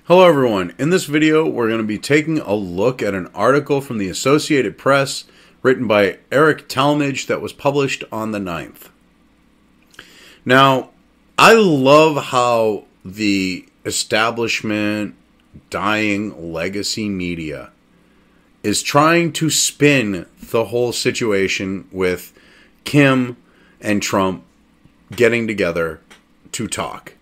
Hello everyone, in this video we're going to be taking a look at an article from the Associated Press written by Eric Talmadge that was published on the 9th. Now, I love how the establishment, dying legacy media is trying to spin the whole situation with Kim and Trump getting together to talk.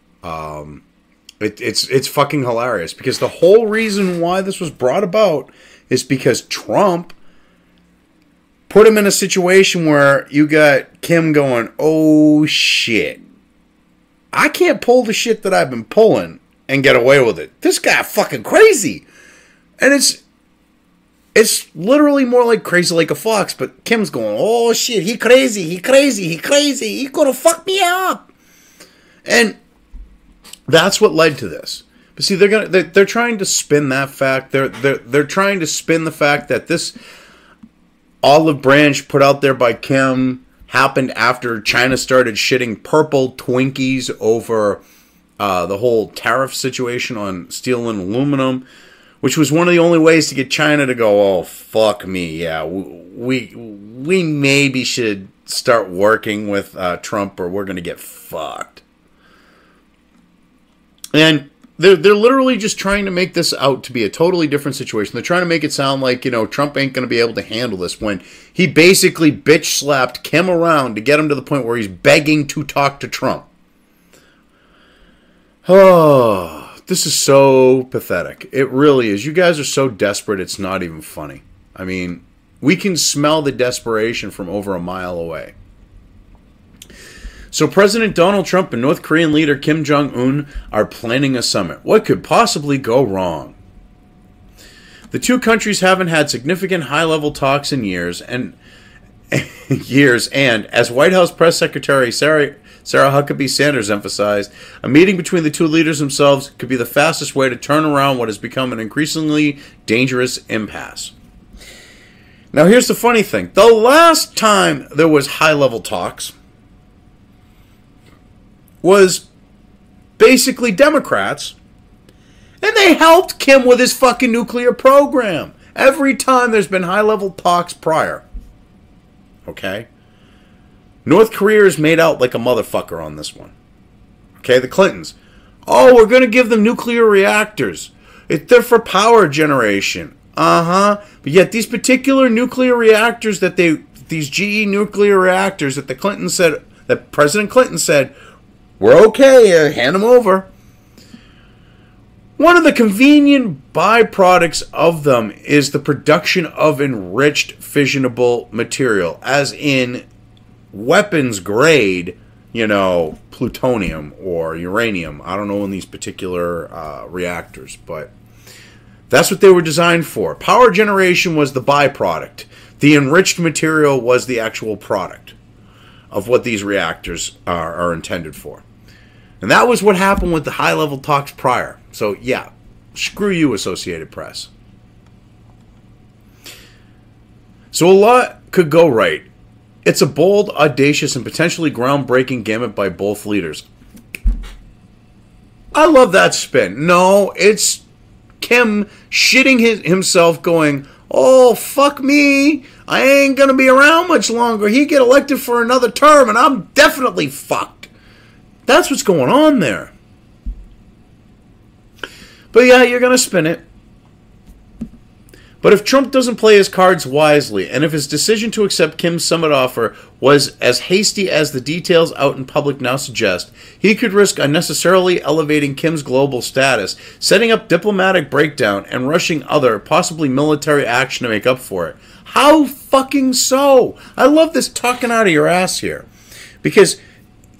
It's fucking hilarious because the whole reason why this was brought about is because Trump put him in a situation where you got Kim going, oh shit, I can't pull the shit that I've been pulling and get away with it. This guy fucking crazy. And it's literally more like Crazy Like a Fox, but Kim's going, oh shit, he crazy, he gonna fuck me up. And that's what led to this. But see, they're trying to spin that fact. They're trying to spin the fact that this olive branch put out there by Kim happened after China started shitting purple Twinkies over the whole tariff situation on steel and aluminum, which was one of the only ways to get China to go, oh fuck me, yeah, we maybe should start working with Trump or we're gonna get fucked. And they're literally just trying to make this out to be a totally different situation. They're trying to make it sound like, you know, Trump ain't going to be able to handle this when he basically bitch slapped Kim around to get him to the point where he's begging to talk to Trump. Oh, this is so pathetic. It really is. You guys are so desperate, it's not even funny. I mean, we can smell the desperation from over a mile away. So President Donald Trump and North Korean leader Kim Jong Un are planning a summit. What could possibly go wrong? The two countries haven't had significant high-level talks in years, and as White House Press Secretary Sarah Huckabee Sanders emphasized, a meeting between the two leaders themselves could be the fastest way to turn around what has become an increasingly dangerous impasse. Now here's the funny thing. The last time there was high-level talks was basically Democrats, and they helped Kim with his fucking nuclear program. Every time there's been high-level talks prior. Okay? North Korea is made out like a motherfucker on this one. Okay, the Clintons. Oh, we're going to give them nuclear reactors. They're for power generation. But yet these particular nuclear reactors these GE nuclear reactors that the Clintons said, that President Clinton said, we're okay, hand them over. One of the convenient byproducts of them is the production of enriched fissionable material, as in weapons grade, you know, plutonium or uranium. I don't know in these particular reactors, but that's what they were designed for. Power generation was the byproduct. The enriched material was the actual product of what these reactors are intended for. And that was what happened with the high-level talks prior. So, yeah, screw you, Associated Press. So a lot could go right. It's a bold, audacious, and potentially groundbreaking gambit by both leaders. I love that spin. No, it's Kim shitting himself going, oh, fuck me. I ain't going to be around much longer. He get elected for another term, and I'm definitely fucked. That's what's going on there. But yeah, you're going to spin it. But if Trump doesn't play his cards wisely, and if his decision to accept Kim's summit offer was as hasty as the details out in public now suggest, he could risk unnecessarily elevating Kim's global status, setting up diplomatic breakdown, and rushing other, possibly military action to make up for it. How fucking so? I love this talking out of your ass here. Because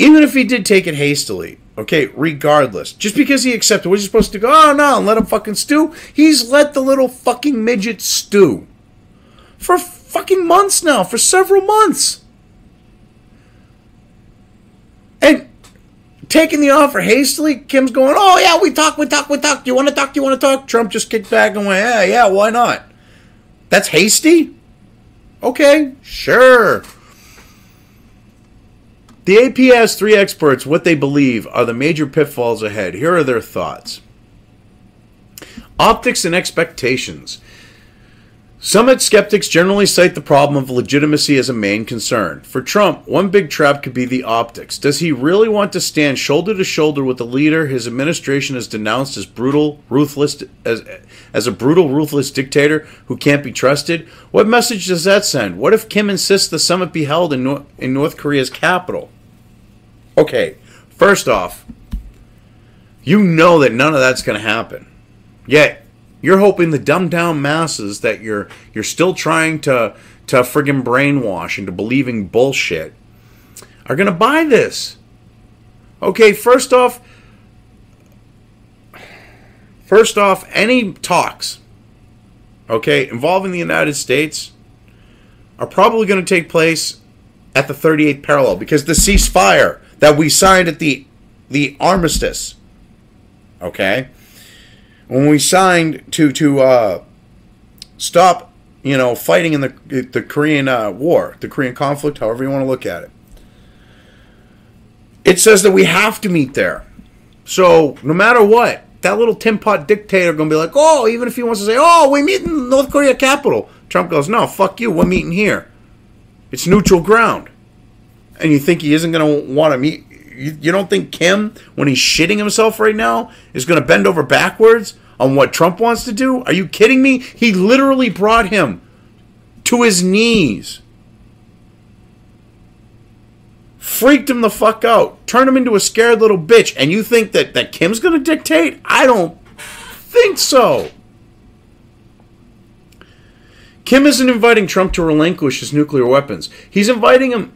even if he did take it hastily, okay, regardless, just because he accepted, was he supposed to go, oh no, and let him fucking stew? He's let the little fucking midget stew. For fucking months now, for several months. And taking the offer hastily, Kim's going, oh yeah, we talk. Do you want to talk? Trump just kicked back and went, yeah, why not? That's hasty? Okay, sure. The AP asked 3 experts what they believe are the major pitfalls ahead. Here are their thoughts. Optics and expectations. Summit skeptics generally cite the problem of legitimacy as a main concern. For Trump, one big trap could be the optics. Does he really want to stand shoulder to shoulder with the leader his administration has denounced as brutal, ruthless, as a brutal, ruthless dictator who can't be trusted? What message does that send? What if Kim insists the summit be held in North Korea's capital? Okay, first off, you know that none of that's going to happen. Yet, you're hoping the dumbed down masses that you're still trying to friggin' brainwash into believing bullshit are going to buy this. Okay, first off, any talks, okay, involving the United States are probably going to take place at the 38th parallel because the ceasefire that we signed at the armistice, okay, when we signed to stop, fighting in the Korean War, the Korean conflict, however you want to look at it, it says that we have to meet there. So no matter what, that little tin pot dictator going to be like, oh, even if he wants to say, oh, we meet in North Korea capital, Trump goes, no, fuck you, we're meeting here. It's neutral ground. And you think he isn't going to want to meet? You don't think Kim, when he's shitting himself right now, is going to bend over backwards on what Trump wants to do? Are you kidding me? He literally brought him to his knees. Freaked him the fuck out. Turned him into a scared little bitch. And you think that Kim's going to dictate? I don't think so. Kim isn't inviting Trump to relinquish his nuclear weapons. He's inviting him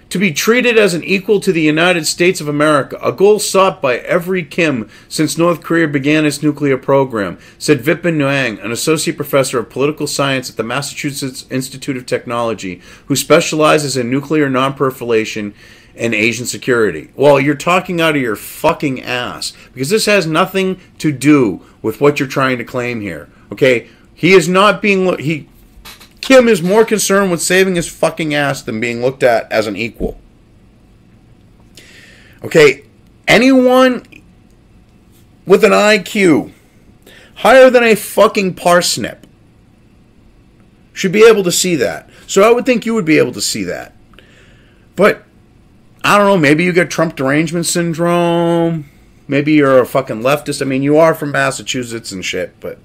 to be treated as an equal to the United States of America, a goal sought by every Kim since North Korea began its nuclear program, said Vipin Nguyen, an associate professor of political science at the Massachusetts Institute of Technology, who specializes in nuclear non-proliferation and Asian security. Well, you're talking out of your fucking ass, because this has nothing to do with what you're trying to claim here, okay? He is not being... Kim is more concerned with saving his fucking ass than being looked at as an equal. Okay, anyone with an IQ higher than a fucking parsnip should be able to see that. So I would think you would be able to see that. But, I don't know, maybe you get Trump derangement syndrome. Maybe you're a fucking leftist. I mean, you are from Massachusetts and shit, but...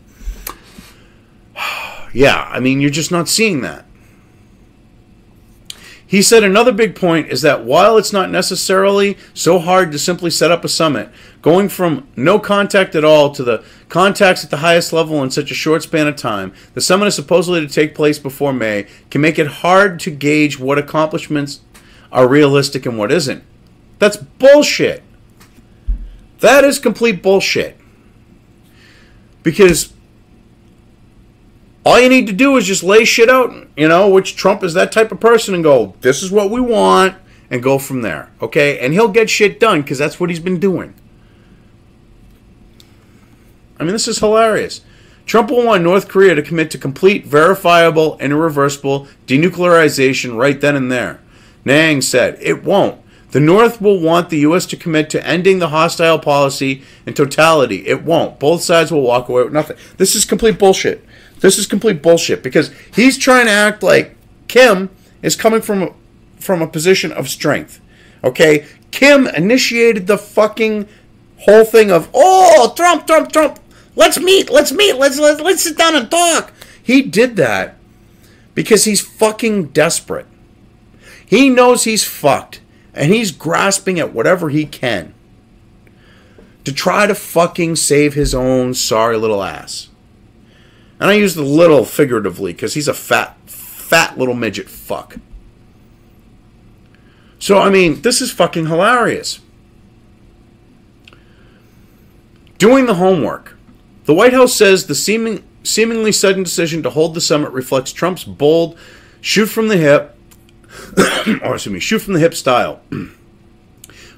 yeah, I mean, you're just not seeing that. He said another big point is that while it's not necessarily so hard to simply set up a summit, going from no contact at all to the contacts at the highest level in such a short span of time, the summit is supposedly to take place before May, can make it hard to gauge what accomplishments are realistic and what isn't. That's bullshit. That is complete bullshit. Because all you need to do is just lay shit out, which Trump is that type of person, and go, this is what we want, and go from there, okay? And he'll get shit done, because that's what he's been doing. I mean, this is hilarious. Trump will want North Korea to commit to complete, verifiable, and irreversible denuclearization right then and there. Nang said, it won't. The North will want the U.S. to commit to ending the hostile policy in totality. It won't. Both sides will walk away with nothing. This is complete bullshit. This is complete bullshit because he's trying to act like Kim is coming from a position of strength. Okay? Kim initiated the fucking whole thing of, oh, Trump, let's meet, let's sit down and talk. He did that because he's fucking desperate. He knows he's fucked, and he's grasping at whatever he can to try to fucking save his own sorry little ass. And I use the little figuratively because he's a fat little midget fuck. So, I mean, this is fucking hilarious. Doing the homework. The White House says the seemingly sudden decision to hold the summit reflects Trump's bold shoot from the hip style.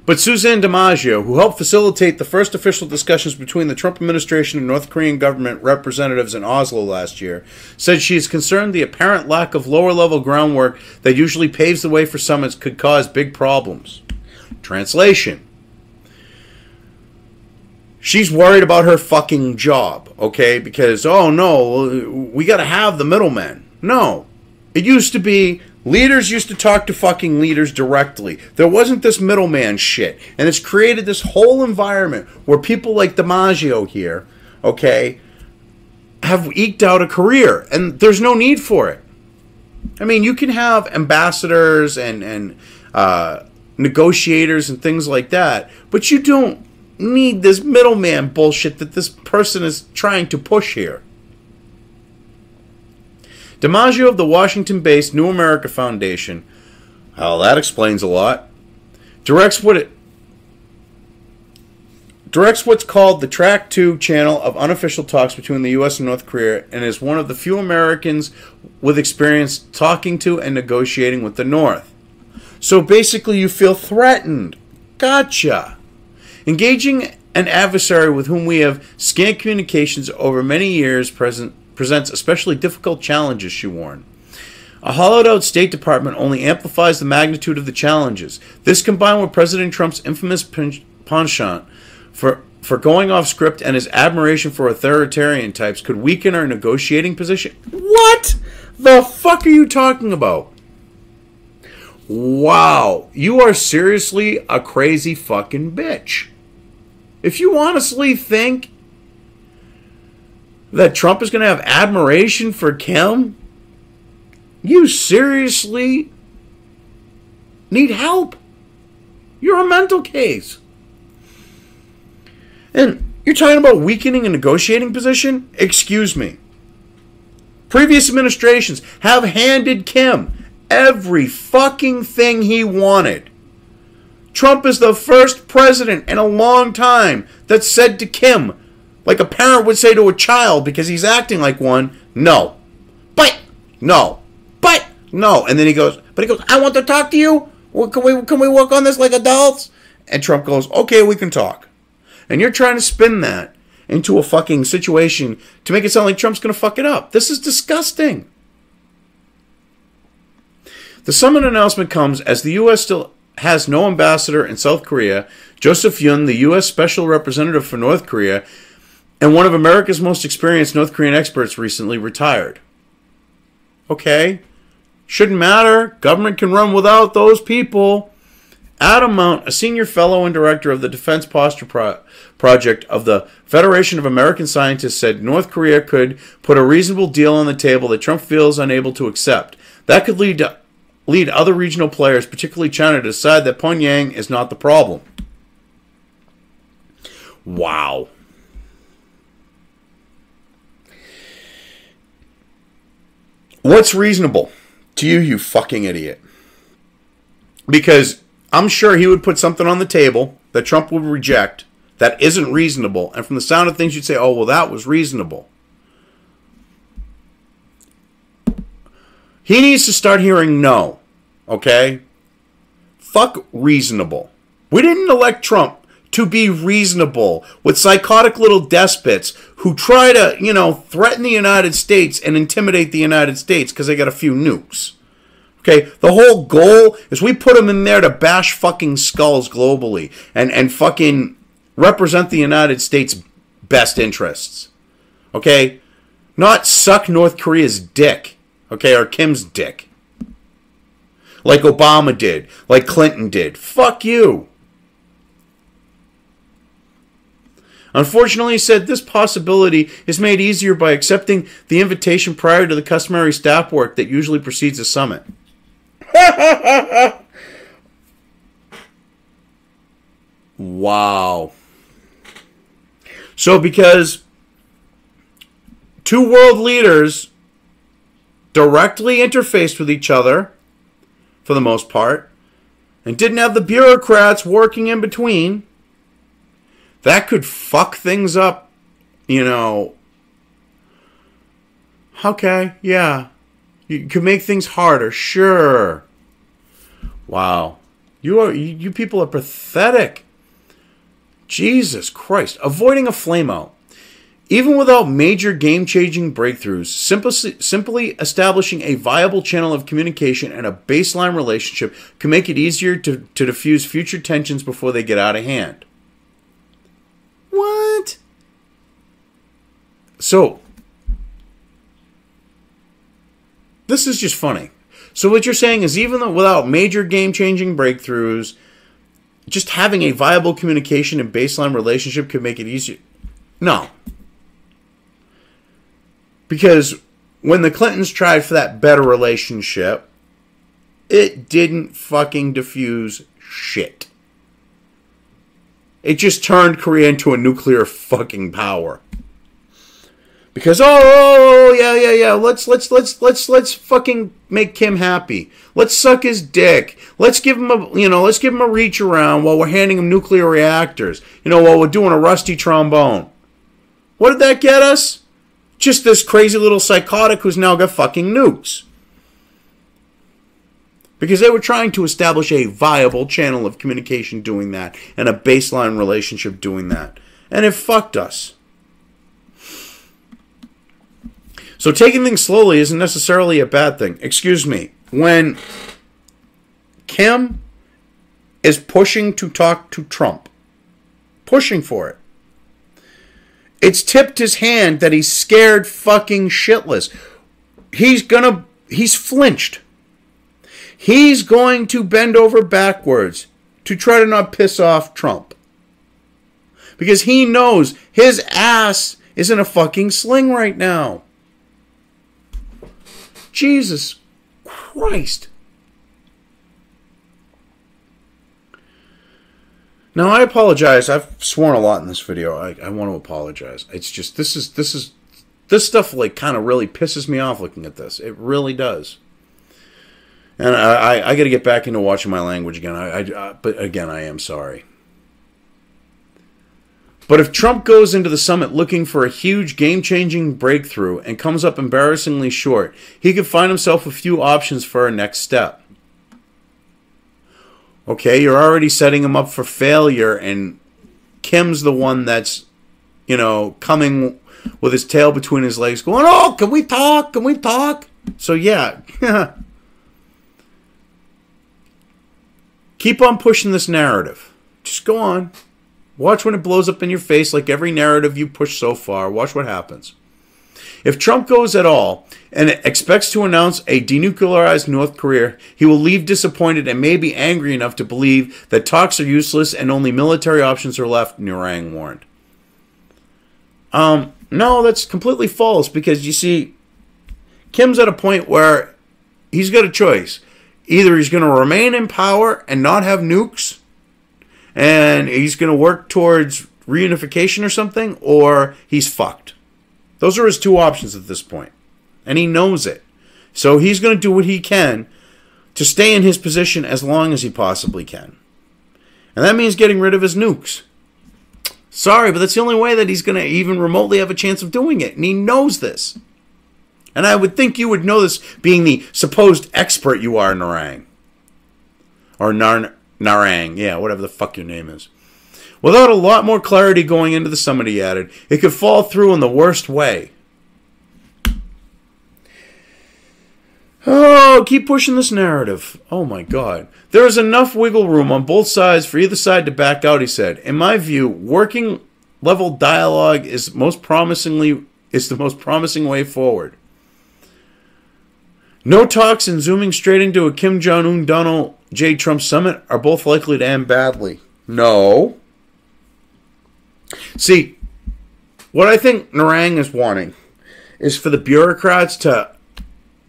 But Suzanne DiMaggio, who helped facilitate the first official discussions between the Trump administration and North Korean government representatives in Oslo last year, said she is concerned the apparent lack of lower-level groundwork that usually paves the way for summits could cause big problems. Translation. she's worried about her fucking job, okay? Because, oh no, we gotta have the middlemen. No. It used to be, leaders used to talk to fucking leaders directly. There wasn't this middleman shit. And it's created this whole environment where people like DiMaggio here, okay, have eked out a career. And there's no need for it. I mean, you can have ambassadors and negotiators and things like that, but you don't need this middleman bullshit that this person is trying to push here. DiMaggio of the Washington-based New America Foundation, well, that explains a lot, directs what's called the Track 2 channel of unofficial talks between the U.S. and North Korea, and is one of the few Americans with experience talking to and negotiating with the North. So basically you feel threatened. Gotcha. Engaging an adversary with whom we have scant communications over many years presents especially difficult challenges, she warned. A hollowed-out State Department only amplifies the magnitude of the challenges. This, combined with President Trump's infamous penchant for going off script and his admiration for authoritarian types, could weaken our negotiating position. What the fuck are you talking about? Wow, you are seriously a crazy fucking bitch. If you honestly think that Trump is going to have admiration for Kim, you seriously need help. You're a mental case. And you're talking about weakening a negotiating position? Excuse me. Previous administrations have handed Kim every fucking thing he wanted. Trump is the first president in a long time that said to Kim, like a parent would say to a child because he's acting like one, no. But, no. But, no. And then he goes, I want to talk to you. Well, can we work on this like adults? And Trump goes, okay, we can talk. And you're trying to spin that into a fucking situation to make it sound like Trump's going to fuck it up. This is disgusting. The summit announcement comes as the U.S. still has no ambassador in South Korea. Joseph Yun, the U.S. Special Representative for North Korea, and one of America's most experienced North Korean experts, recently retired. Okay. Shouldn't matter. Government can run without those people. Adam Mount, a senior fellow and director of the Defense Posture Project of the Federation of American Scientists, said North Korea could put a reasonable deal on the table that Trump feels unable to accept. That could lead other regional players, particularly China, to decide that Pyongyang is not the problem. Wow. What's reasonable to you, you fucking idiot? Because I'm sure he would put something on the table that Trump would reject that isn't reasonable. And from the sound of things, you'd say, oh, well, that was reasonable. He needs to start hearing no. Okay? Fuck reasonable. We didn't elect Trump to be reasonable with psychotic little despots who try to, threaten the United States and intimidate the United States because they got a few nukes. Okay, the whole goal is we put them in there to bash fucking skulls globally and fucking represent the United States' best interests. Okay? Not suck North Korea's dick. Okay, or Kim's dick. Like Obama did. Like Clinton did. Fuck you. Unfortunately, he said this possibility is made easier by accepting the invitation prior to the customary staff work that usually precedes a summit. Wow. So because two world leaders directly interfaced with each other, for the most part, and didn't have the bureaucrats working in between, that could fuck things up, Okay, yeah. You could make things harder, sure. Wow. You people are pathetic. Jesus Christ. Avoiding a flameout. Even without major game-changing breakthroughs, simply establishing a viable channel of communication and a baseline relationship can make it easier to diffuse future tensions before they get out of hand. What? So, this is just funny. So what you're saying is even though without major game-changing breakthroughs, just having a viable communication and baseline relationship could make it easier. No. Because when the Clintons tried for that better relationship, it didn't fucking diffuse shit. It just turned Korea into a nuclear fucking power. Because yeah, let's fucking make Kim happy. Let's suck his dick. Let's give him a reach around while we're handing him nuclear reactors. While we're doing a rusty trombone. What did that get us? Just this crazy little psychotic who's now got fucking nukes. Because they were trying to establish a viable channel of communication doing that, and a baseline relationship doing that. And it fucked us. So taking things slowly isn't necessarily a bad thing. Excuse me. When Kim is pushing to talk to Trump, pushing for it, it's tipped his hand that he's scared fucking shitless. He's flinched. He's going to bend over backwards to try to not piss off Trump. Because he knows his ass is in a fucking sling right now. Jesus Christ. Now, I apologize. I've sworn a lot in this video. I want to apologize. It's just, this stuff like kind of really pisses me off looking at this. It really does. And I got to get back into watching my language again. But again, I am sorry. But if Trump goes into the summit looking for a huge game-changing breakthrough and comes up embarrassingly short, he could find himself a few options for a next step. Okay, you're already setting him up for failure, and Kim's the one that's, coming with his tail between his legs going, oh, can we talk? Can we talk? So, yeah. Keep on pushing this narrative. Just go on. Watch when it blows up in your face like every narrative you push so far. Watch what happens. If Trump goes at all and expects to announce a denuclearized North Korea, he will leave disappointed and may be angry enough to believe that talks are useless and only military options are left, Narang warned. No, that's completely false because, you see, Kim's at a point where he's got a choice. Either he's going to remain in power and not have nukes, and he's going to work towards reunification or something, or he's fucked. Those are his two options at this point. And he knows it. So he's going to do what he can to stay in his position as long as he possibly can. And that means getting rid of his nukes. Sorry, but that's the only way that he's going to even remotely have a chance of doing it. And he knows this. And I would think you would know this being the supposed expert you are, Narang. Or Narang, yeah, whatever the fuck your name is. Without a lot more clarity going into the summit, he added, it could fall through in the worst way. Oh, keep pushing this narrative. Oh my God. There is enough wiggle room on both sides for either side to back out, he said. In my view, working level dialogue is the most promising way forward. No talks and zooming straight into a Kim Jong Un Donald J. Trump summit are both likely to end badly. No. See, what I think Narang is wanting is for the bureaucrats to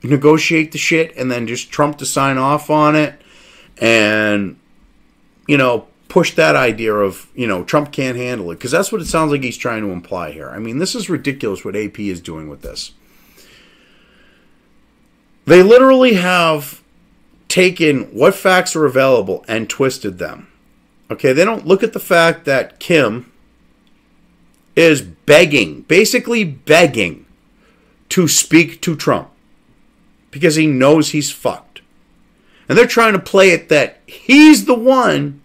negotiate the shit and then just Trump to sign off on it and, push that idea of, Trump can't handle it. Because that's what it sounds like he's trying to imply here. I mean, this is ridiculous what AP is doing with this. They literally have taken what facts are available and twisted them. Okay, they don't look at the fact that Kim is basically begging to speak to Trump because he knows he's fucked. And they're trying to play it that he's the one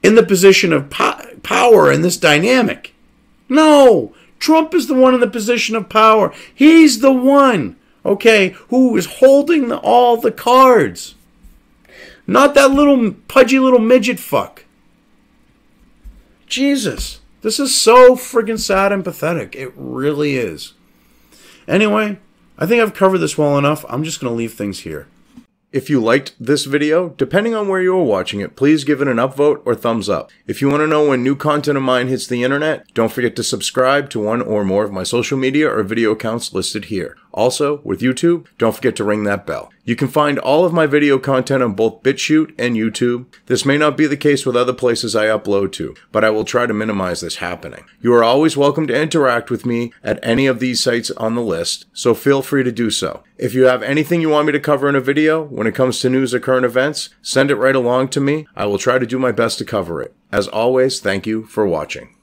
in the position of power in this dynamic. No, Trump is the one in the position of power. He's the one, okay, who is holding all the cards. Not that little pudgy little midget fuck. Jesus. This is so friggin' sad and pathetic. It really is. Anyway, I think I've covered this well enough. I'm just going to leave things here. If you liked this video, depending on where you are watching it, please give it an upvote or thumbs up. If you want to know when new content of mine hits the internet, don't forget to subscribe to one or more of my social media or video accounts listed here. Also, with YouTube, don't forget to ring that bell. You can find all of my video content on both BitChute and YouTube. This may not be the case with other places I upload to, but I will try to minimize this happening. You are always welcome to interact with me at any of these sites on the list, so feel free to do so. If you have anything you want me to cover in a video, when it comes to news or current events, send it right along to me. I will try to do my best to cover it. As always, thank you for watching.